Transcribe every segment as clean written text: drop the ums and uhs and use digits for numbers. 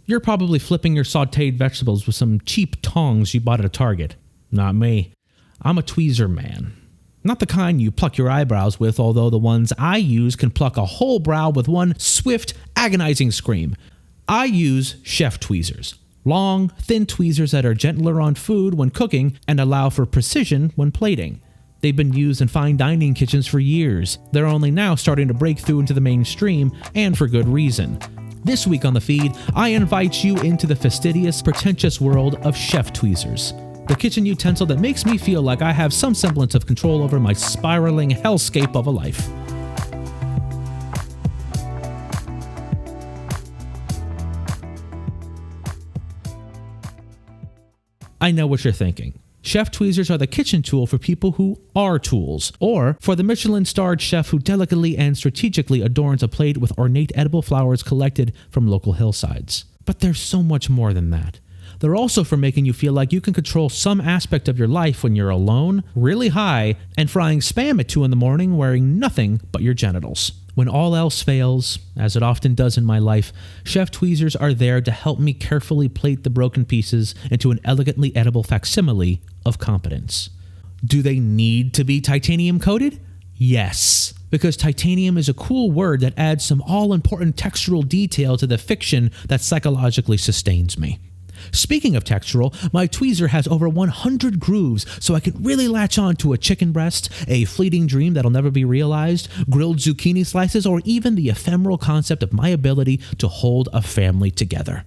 You're probably flipping your sautéed vegetables with some cheap tongs you bought at a Target. Not me. I'm a tweezer man. Not the kind you pluck your eyebrows with, although the ones I use can pluck a whole brow with one swift, agonizing scream. I use chef tweezers. Long, thin tweezers that are gentler on food when cooking and allow for precision when plating. They've been used in fine dining kitchens for years. They're only now starting to break through into the mainstream, and for good reason. This week on the feed, I invite you into the fastidious, pretentious world of chef tweezers. The kitchen utensil that makes me feel like I have some semblance of control over my spiraling hellscape of a life. I know what you're thinking. Chef tweezers are the kitchen tool for people who are tools, or for the Michelin-starred chef who delicately and strategically adorns a plate with ornate edible flowers collected from local hillsides. But there's so much more than that. They're also for making you feel like you can control some aspect of your life when you're alone, really high, and frying Spam at 2 a.m. wearing nothing but your genitals. When all else fails, as it often does in my life, chef tweezers are there to help me carefully plate the broken pieces into an elegantly edible facsimile of competence. Do they need to be titanium coated? Yes, because titanium is a cool word that adds some all-important textural detail to the fiction that psychologically sustains me. Speaking of textural, my tweezer has over 100 grooves, so I can really latch on to a chicken breast, a fleeting dream that'll never be realized, grilled zucchini slices, or even the ephemeral concept of my ability to hold a family together.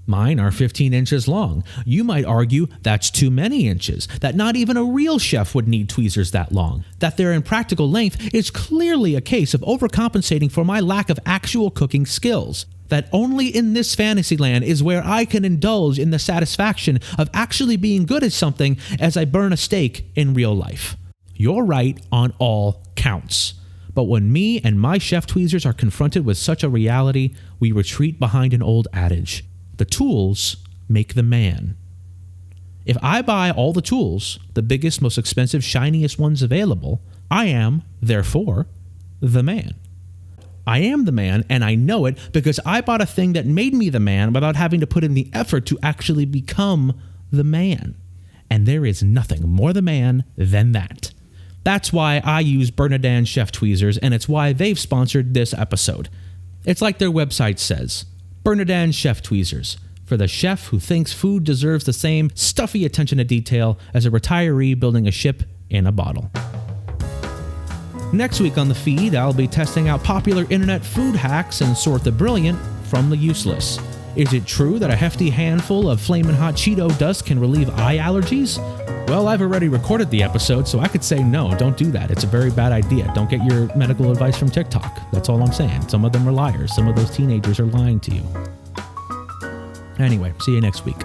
Mine are 15 inches long. You might argue that's too many inches, that not even a real chef would need tweezers that long. That they're in practical length is clearly a case of overcompensating for my lack of actual cooking skills. That only in this fantasy land is where I can indulge in the satisfaction of actually being good at something as I burn a steak in real life. You're right on all counts. But when me and my chef tweezers are confronted with such a reality, we retreat behind an old adage. The tools make the man. If I buy all the tools, the biggest, most expensive, shiniest ones available, I am, therefore, the man. I am the man, and I know it because I bought a thing that made me the man without having to put in the effort to actually become the man. And there is nothing more the man than that. That's why I use Bernardin chef tweezers, and it's why they've sponsored this episode. It's like their website says, Bernardin chef tweezers, for the chef who thinks food deserves the same stuffy attention to detail as a retiree building a ship in a bottle. Next week on the feed, I'll be testing out popular internet food hacks and sort the brilliant from the useless. Is it true that a hefty handful of flamin' hot Cheeto dust can relieve eye allergies? Well, I've already recorded the episode, so I could say no, don't do that. It's a very bad idea. Don't get your medical advice from TikTok. That's all I'm saying. Some of them are liars. Some of those teenagers are lying to you. Anyway, see you next week.